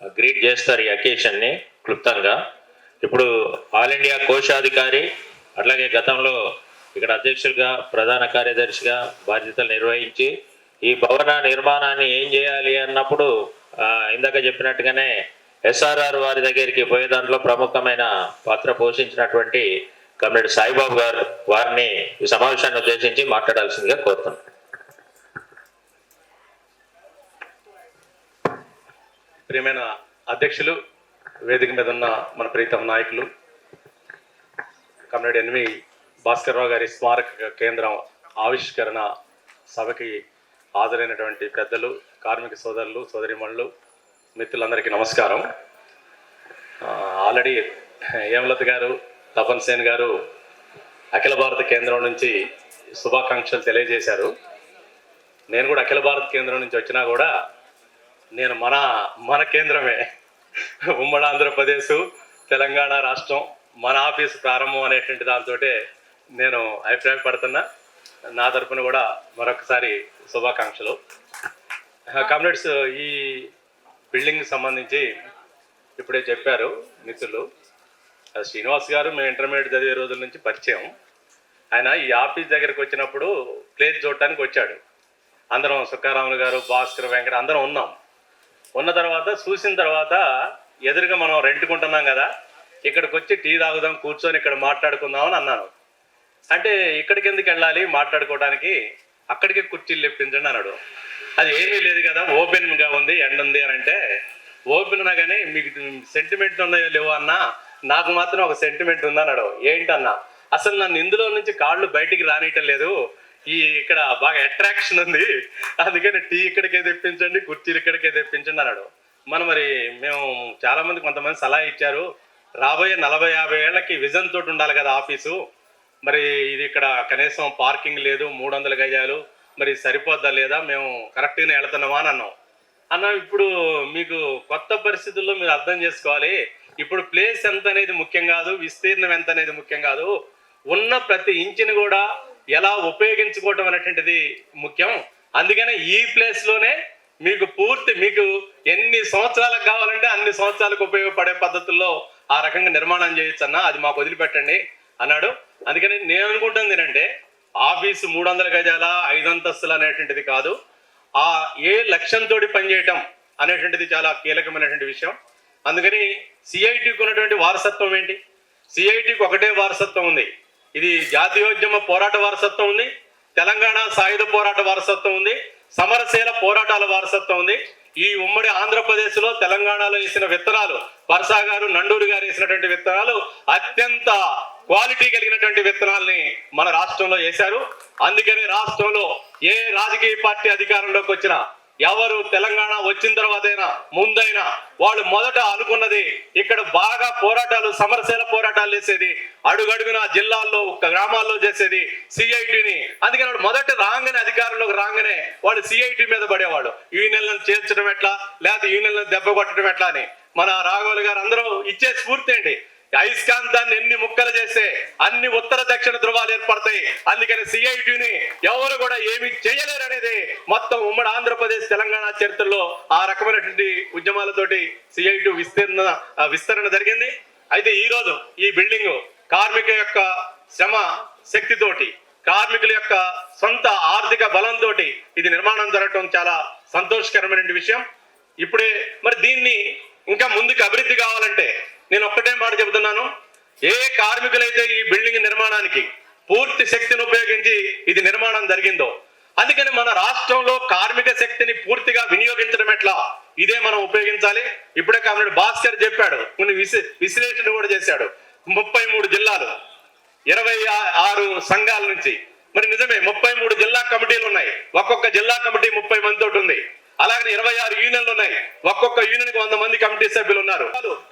Greet చేస్తారు ఈ అకేషన్ని క్లుప్తంగా. ఇప్పుడు ఆల్ ఇండియా కోశాధికారి అట్లాగే గతంలో ఇక్కడ అధ్యక్షులుగా ప్రధాన కార్యదర్శిగా బాధ్యతలు నిర్వహించి ఈ భవన నిర్మాణాన్ని ఏం చేయాలి అన్నప్పుడు ఇందాక చెప్పినట్టుగానే ఎస్ఆర్ఆర్ వారి దగ్గరికి పోయే దాంట్లో ప్రముఖమైన పాత్ర పోషించినటువంటి కమ్రేడ్ సాయిబాబు గారు వారిని ఈ సమావేశాన్ని ఉద్దేశించి మాట్లాడాల్సిందిగా కోరుతున్నాను. ప్రియమైన అధ్యక్షులు, వేదిక మీద ఉన్న మన ప్రీతమ నాయకులు, కమ్రేడ్ ఎన్వి భాస్కర్రావు గారి స్మారక కేంద్రం ఆవిష్కరణ సభకి హాజరైనటువంటి పెద్దలు, కార్మిక సోదరులు, సోదరిమణులు, మిత్రులందరికీ నమస్కారం. ఆల్రెడీ హేమలత గారు, తపన్ సేన్ గారు అఖిల భారత కేంద్రం నుంచి శుభాకాంక్షలు తెలియజేశారు. నేను కూడా అఖిల భారత కేంద్రం నుంచి వచ్చినా కూడా నేను మన కేంద్రమే, ఉమ్మడి ఆంధ్రప్రదేశ్ తెలంగాణ రాష్ట్రం మన ఆఫీసు ప్రారంభం అనేటువంటి దాంతో నేను అభిప్రాయపడుతున్నా. నా తరపున కూడా మరొకసారి శుభాకాంక్షలు. కమ్రేడ్స్, ఈ బిల్డింగ్ సంబంధించి ఇప్పుడే చెప్పారు మిత్రులు. శ్రీనివాస్ గారు మేము ఇంటర్మీడియట్ చదివే రోజుల నుంచి పరిచయం. ఆయన ఈ ఆఫీస్ దగ్గరికి వచ్చినప్పుడు ప్లేస్ చూడటానికి వచ్చాడు. అందరం సుక్కారాములు గారు, భాస్కర్, వెంకట అందరం ఉన్నాం. ఉన్న తర్వాత చూసిన తర్వాత ఎదురుగా మనం రెంట్కుంటున్నాం కదా, ఇక్కడికి వచ్చి టీ తాగుదాం, కూర్చొని ఇక్కడ మాట్లాడుకుందామని అన్నాను. అంటే ఇక్కడికి ఎందుకు వెళ్ళాలి మాట్లాడుకోవడానికి, అక్కడికే కుర్చీలు తెప్పించండి అన్నాడు. అది ఏమీ లేదు కదా, ఓపెన్గా ఉంది, ఎండ ఉంది అని అంటే, ఓపెన్ ఉన్నా కానీ మీకు సెంటిమెంట్ ఉన్నాయో లేవో అన్నా, నాకు మాత్రం ఒక సెంటిమెంట్ ఉందన్నాడు. ఏంటన్నా, అసలు నన్ను ఇందులో నుంచి కాళ్ళు బయటికి రానియటం లేదు, ఇక్కడ బాగా అట్రాక్షన్ ఉంది, అందుకని టీ ఇక్కడికే తెప్పించండి, కుర్చీలు ఇక్కడికే తెప్పించండి అన్నాడు. మరి మేము చాలామంది కొంతమంది సలహా ఇచ్చారు, రాబోయే 40-50 ఏళ్ళకి విజన్ తోటి ఉండాలి కదా ఆఫీసు, మరి ఇది ఇక్కడ కనీసం పార్కింగ్ లేదు, 300 గజాలు, మరి సరిపోద్దా లేదా, మేము కరెక్ట్గానే వెళుతున్నామా అని అన్నాం. ఇప్పుడు మీకు కొత్త పరిస్థితుల్లో మీరు అర్థం చేసుకోవాలి, ఇప్పుడు ప్లేస్ ఎంత అనేది ముఖ్యం కాదు, విస్తీర్ణం ఎంత అనేది ముఖ్యం కాదు, ఉన్న ప్రతి ఇంచుని కూడా ఎలా ఉపయోగించుకోవటం అనేటువంటిది ముఖ్యం. అందుకనే ఈ ప్లేస్లోనే మీకు ఎన్ని సంవత్సరాలకు కావాలంటే అన్ని సంవత్సరాలకు ఉపయోగపడే పద్ధతుల్లో ఆ రకంగా నిర్మాణం చేయొచ్చు అన్న, అది మాకు వదిలిపెట్టండి అన్నాడు. అందుకని నేను అనుకుంటుంది ఏంటంటే, ఆఫీసు 300 గజాల 5 అంతస్తులు అనేటువంటిది కాదు, ఏ లక్ష్యంతో పనిచేయటం అనేటువంటిది చాలా కీలకమైనటువంటి విషయం. అందుకని సిఐటికి ఉన్నటువంటి వారసత్వం ఏంటి? సిఐటికి ఒకటే వారసత్వం ఉంది, ఇది జాతీయోద్యమ పోరాట వారసత్వం ఉంది, తెలంగాణ సాయుధ పోరాట వారసత్వం ఉంది, సమరశీల పోరాటాల వారసత్వం ఉంది. ఈ ఉమ్మడి ఆంధ్రప్రదేశ్లో తెలంగాణలో వేసిన విత్తనాలు, పర్సా గారు, నండూరు గారు వేసినటువంటి విత్తనాలు అత్యంత క్వాలిటీ కలిగినటువంటి విత్తనాల్ని మన రాష్ట్రంలో వేశారు. అందుకని రాష్ట్రంలో ఏ రాజకీయ పార్టీ అధికారంలోకి వచ్చినా, ఎవరు తెలంగాణ వచ్చిన తర్వాతైనా ముందైనా, వాళ్ళు మొదట అనుకున్నది ఇక్కడ బాగా పోరాటాలు, సమరశీల పోరాటాలు చేసేది, అడుగడుగున జిల్లాల్లో గ్రామాల్లో చేసేది సిఐటిని. అందుకని వాళ్ళు మొదట రాగానే, అధికారంలోకి రాగానే వాళ్ళు సిఐటి మీద పడేవాళ్ళు. యూనియన్లను చేర్చడం ఎట్లా, లేకపోతే యూనియన్లను దెబ్బ కొట్టడం ఎట్లా అని. మన రాఘవులు గారు అందరూ ఇచ్చే స్ఫూర్తి ఏంటి, అయస్కాంతాన్ని ఎన్ని ముక్కలు చేస్తే అన్ని ఉత్తర దక్షిణ ధృవాలు ఏర్పడతాయి. అందుకని సిఐటిని ఎవరు కూడా ఏమి చేయలేరు అనేది మొత్తం ఉమ్మడి ఆంధ్రప్రదేశ్ తెలంగాణ చరిత్రలో ఆ రకమైనటువంటి ఉద్యమాలతోటి సిఐటి విస్తరణ జరిగింది. అయితే ఈ రోజు ఈ బిల్డింగ్ కార్మిక యొక్క శ్రమ శక్తితోటి, కార్మికుల యొక్క సొంత ఆర్థిక బలంతో ఇది నిర్మాణం జరగడం చాలా సంతోషకరమైన విషయం. ఇప్పుడే మరి దీన్ని ఇంకా ముందుకు అభివృద్ధి కావాలంటే నేను ఒక్కటే మాట చెబుతున్నాను, ఏ కార్మికులైతే ఈ బిల్డింగ్ నిర్మాణానికి పూర్తి శక్తిని ఉపయోగించి ఇది నిర్మాణం జరిగిందో, అందుకని మన రాష్ట్రంలో కార్మిక శక్తిని పూర్తిగా వినియోగించడం ఎట్లా, ఇదే మనం ఉపయోగించాలి. ఇప్పుడే కమ్రేడ్ భాస్కర్ చెప్పాడు, కొన్ని విశ్లేషణ కూడా చేశాడు. 33 జిల్లాలు, 26 సంఘాల నుంచి, మరి నిజమే 33 జిల్లా కమిటీలు ఉన్నాయి, ఒక్కొక్క జిల్లా కమిటీ 30 మంది తోటి ఉంది. అలాగే 26 యూనియన్లు ఉన్నాయి, ఒక్కొక్క యూనియన్ కి 100 మంది కమిటీ సభ్యులు ఉన్నారు.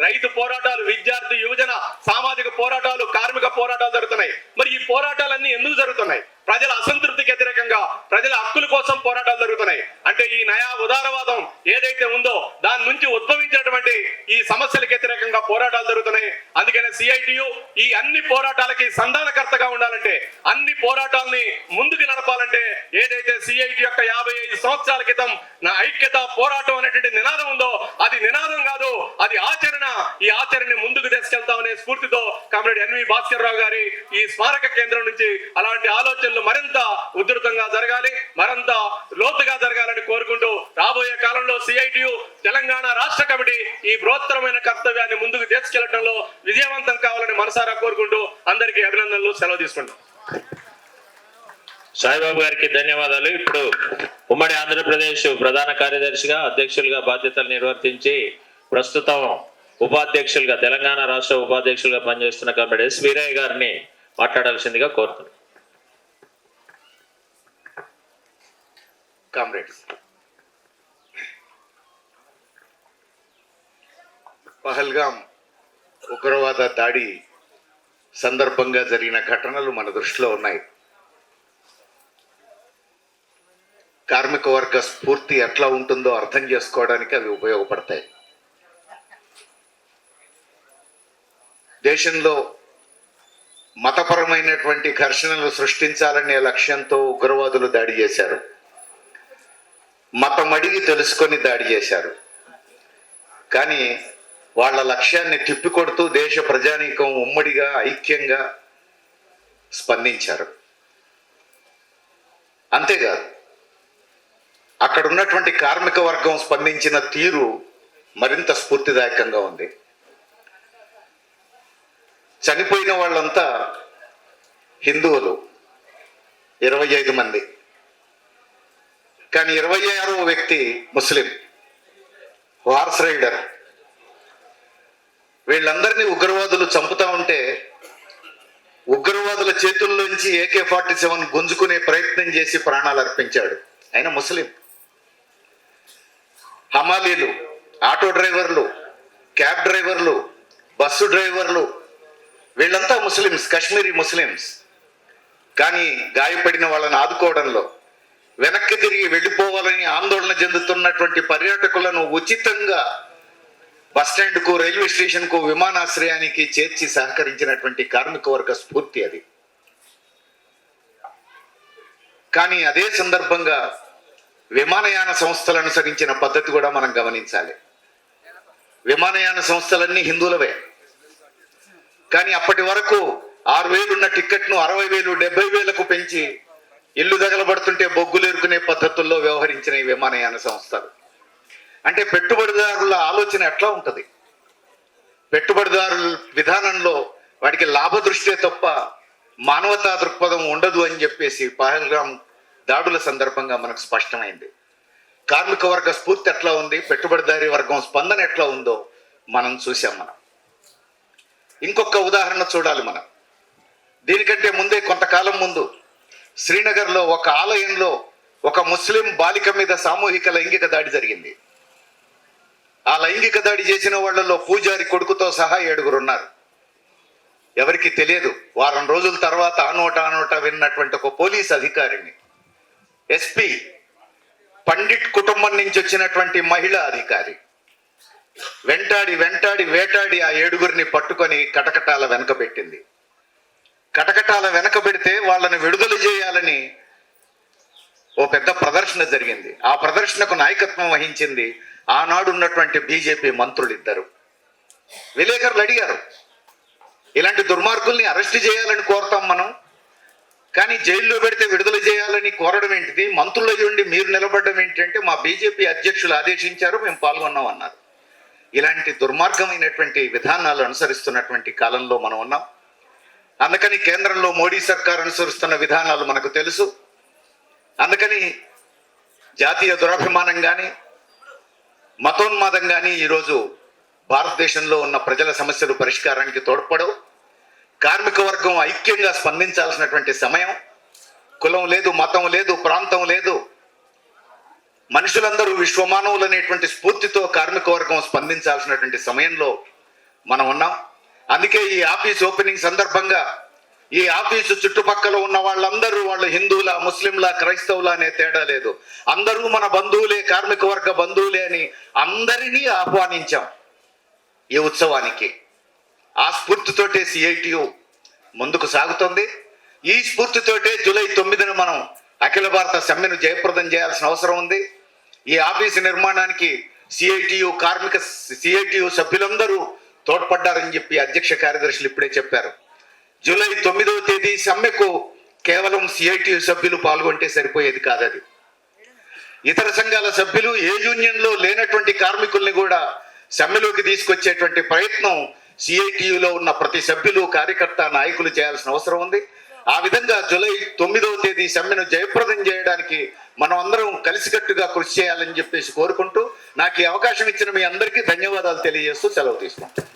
రైతు పోరాటాలు, విద్యార్థి యువజన సామాజిక పోరాటాలు, కార్మిక పోరాటాలు జరుగుతున్నాయి. మరి ఈ పోరాటాలన్నీ ఎందుకు జరుగుతున్నాయి? ప్రజల అసంతృప్తికి వ్యతిరేకంగా, ప్రజల హక్కుల కోసం పోరాటాలు జరుగుతున్నాయి. అంటే ఈ నయా ఉదారవాదం ఏదైతే ఉందో దాని నుంచి ఉద్భవించినటువంటి ఈ సమస్యలకు వ్యతిరేకంగా పోరాటాలు జరుగుతున్నాయి. అందుకనే సిఐటియు ఈ అన్ని పోరాటాలకి సంధానకర్తగా ఉండాలంటే, అన్ని పోరాటాలని ముందుకు నడపాలంటే, ఏదైతే సిఐటి యొక్క 55 సంవత్సరాల క్రితం నా ఐక్యత పోరాటం అనేటువంటి నినాదం ఉందో అది నినాదం కాదు, అది ఆచరణ. ఈ ఆచరణని ముందుకు తీసుకెళ్తామనే స్ఫూర్తితో కామ్రేడ్ ఎన్వి భాస్కర్ రావు గారి ఈ స్మారక కేంద్రం నుంచి అలాంటి ఆలోచనలు మరింత ఉధృతంగా జరగాలి, మరింత లోతుగా జరగాలని కోరుకుంటూ రాబోయే కాలంలో సిఐటియు తెలంగాణ రాష్ట్ర కమిటీ ఈ బృహత్తరమైన కర్తవ్యాన్ని ముందుకు తీసుకెళ్లడంలో విజయవంతం కావాలని మనసారా కోరుకుంటూ అందరికీ అభినందనలు, సెలవు తీసుకుంటాం. సాయిబాబు గారికి ధన్యవాదాలు. ఇప్పుడు ఉమ్మడి ఆంధ్రప్రదేశ్ ప్రధాన కార్యదర్శిగా అధ్యక్షులుగా బాధ్యతలు నిర్వర్తించి ప్రస్తుతం ఉపాధ్యక్షులుగా తెలంగాణ రాష్ట్ర ఉపాధ్యక్షులుగా పనిచేస్తున్న కాబట్టి ఎస్ వీరయ్య గారిని మాట్లాడాల్సిందిగా కోరుతున్నాను. కామ్రేడ్స్, పహల్గాం ఉగ్రవాద దాడి సందర్భంగా జరిగిన ఘటనలు మన దృష్టిలో ఉన్నాయి. కార్మిక వర్గ స్ఫూర్తి ఎట్లా ఉంటుందో అర్థం చేసుకోవడానికి అవి ఉపయోగపడతాయి. దేశంలో మతపరమైనటువంటి ఘర్షణలు సృష్టించాలనే లక్ష్యంతో ఉగ్రవాదులు దాడి చేశారు. మతం అడిగి తెలుసుకొని దాడి చేశారు. కానీ వాళ్ళ లక్ష్యాన్ని తిప్పికొడుతూ దేశ ప్రజానీకం ఉమ్మడిగా ఐక్యంగా స్పందించారు. అంతేకాదు, అక్కడ ఉన్నటువంటి కార్మిక వర్గం స్పందించిన తీరు మరింత స్ఫూర్తిదాయకంగా ఉంది. చనిపోయిన వాళ్ళంతా హిందువులు, 25 మంది. కానీ 26వ వ్యక్తి ముస్లిం, హార్స్ రైడర్. వీళ్ళందరినీ ఉగ్రవాదులు చంపుతా ఉంటే ఉగ్రవాదుల చేతుల్లోంచి AK-47 గుంజుకునే ప్రయత్నం చేసి ప్రాణాలు అర్పించాడు. ఆయన ముస్లిం. హమాలీలు, ఆటో డ్రైవర్లు, క్యాబ్ డ్రైవర్లు, బస్సు డ్రైవర్లు వీళ్ళంతా ముస్లిమ్స్, కాశ్మీరీ ముస్లిమ్స్. కానీ గాయపడిన వాళ్ళని ఆదుకోవడంలో, వెనక్కి తిరిగి వెళ్ళిపోవాలని ఆందోళన చెందుతున్నటువంటి పర్యాటకులను ఉచితంగా బస్టాండ్కు, రైల్వే స్టేషన్కు, విమానాశ్రయానికి చేర్చి సహకరించినటువంటి కార్మిక వర్గ స్ఫూర్తి అది. కానీ అదే సందర్భంగా విమానయాన సంస్థలు అనుసరించిన పద్ధతి కూడా మనం గమనించాలి. విమానయాన సంస్థలన్నీ హిందువులవే. కానీ అప్పటి వరకు 6,000 ఉన్న టిక్కెట్ను 60,000, 70,000కు పెంచి ఇల్లు తగలబడుతుంటే బొగ్గులు ఎరుకునే పద్ధతుల్లో వ్యవహరించిన ఈ విమానయాన సంస్థలు. అంటే పెట్టుబడిదారుల ఆలోచన ఎట్లా ఉంటుంది? పెట్టుబడిదారుల విధానంలో వాడికి లాభ దృష్టే తప్ప మానవతా దృక్పథం ఉండదు అని చెప్పేసి పహల్గాం దాడుల సందర్భంగా మనకు స్పష్టమైంది. కార్మిక వర్గ స్ఫూర్తి ఎట్లా ఉంది, పెట్టుబడిదారీ వర్గం స్పందన ఎట్లా ఉందో మనం చూసాం. ఇంకొక ఉదాహరణ చూడాలి మనం. దీనికంటే ముందే కొంతకాలం ముందు శ్రీనగర్లో ఒక ఆలయంలో ఒక ముస్లిం బాలిక మీద సామూహిక లైంగిక దాడి జరిగింది. ఆ లైంగిక దాడి చేసిన వాళ్ళలో పూజారి కొడుకుతో సహా 7 ఉన్నారు. ఎవరికి తెలియదు. వారం రోజుల తర్వాత ఆనోట విన్నటువంటి ఒక పోలీస్ అధికారిని, ఎస్పీ, పండిట్ కుటుంబం నుంచి వచ్చినటువంటి మహిళా అధికారి వేటాడి ఆ 7 పట్టుకొని కటకటాల వెనకబెట్టింది. కటకటాల వెనకబెడితే వాళ్ళని విడుదల చేయాలని ఓ పెద్ద ప్రదర్శన జరిగింది. ఆ ప్రదర్శనకు నాయకత్వం వహించింది ఆనాడు ఉన్నటువంటి బీజేపీ మంత్రులు 2. విలేకరులు అడిగారు, ఇలాంటి దుర్మార్గుల్ని అరెస్ట్ చేయాలని కోరుతాం మనం, కానీ జైల్లో పెడితే విడుదల చేయాలని కోరడం ఏంటిది? మంత్రులు అయ్యుండి మీరు నిలబడడం ఏంటంటే, మా బీజేపీ అధ్యక్షులు ఆదేశించారు, మేము పాల్గొన్నాం అన్నారు. ఇలాంటి దుర్మార్గమైనటువంటి విధానాలు అనుసరిస్తున్నటువంటి కాలంలో మనం ఉన్నాం. అందుకని కేంద్రంలో మోడీ సర్కార్ అనుసరిస్తున్న విధానాలు మనకు తెలుసు. అందుకని జాతీయ దురాభిమానం కానీ, మతోన్మాదం కానీ ఈరోజు భారతదేశంలో ఉన్న ప్రజల సమస్యలు పరిష్కారానికి తోడ్పడవు. కార్మిక వర్గం ఐక్యంగా స్పందించాల్సినటువంటి సమయం. కులం లేదు, మతం లేదు, ప్రాంతం లేదు, మనుషులందరూ విశ్వమానవులు అనేటువంటి స్ఫూర్తితో కార్మిక వర్గం స్పందించాల్సినటువంటి సమయంలో మనం ఉన్నాం. అందుకే ఈ ఆఫీస్ ఓపెనింగ్ సందర్భంగా ఈ ఆఫీసు చుట్టుపక్కల ఉన్న వాళ్ళందరూ, వాళ్ళు హిందువుల, ముస్లింల, క్రైస్తవుల అనే తేడా లేదు, అందరూ మన బంధువులే, కార్మిక వర్గ బంధువులే అని అందరినీ ఆహ్వానించాం ఈ ఉత్సవానికి. ఆ స్ఫూర్తితోటే సిఐటియు ముందుకు సాగుతుంది. ఈ స్ఫూర్తితోటే జూలై 9న మనం అఖిల భారత సమ్మెను జయప్రదం చేయాల్సిన అవసరం ఉంది. ఈ ఆఫీసు నిర్మాణానికి సిఐటియు సభ్యులందరూ తోడ్పడ్డారని చెప్పి అధ్యక్ష కార్యదర్శులు ఇప్పుడే చెప్పారు. జూలై 9వ తేదీ సమ్మెకు కేవలం సిఐటియు సభ్యులు పాల్గొంటే సరిపోయేది కాదది. ఇతర సంఘాల సభ్యులు, ఏ యూనియన్లో లేనటువంటి కార్మికుల్ని కూడా సమ్మెలోకి తీసుకొచ్చేటువంటి ప్రయత్నం సిఐటియులో ఉన్న ప్రతి సభ్యులు, కార్యకర్త, నాయకులు చేయాల్సిన అవసరం ఉంది. ఆ విధంగా జూలై 9వ తేదీ సమ్మెను జయప్రదం చేయడానికి మనం అందరం కలిసికట్టుగా కృషి చేయాలని చెప్పేసి కోరుకుంటూ నాకు ఈ అవకాశం ఇచ్చిన మీ అందరికీ ధన్యవాదాలు తెలియజేస్తూ సెలవు తీసుకుంటాం.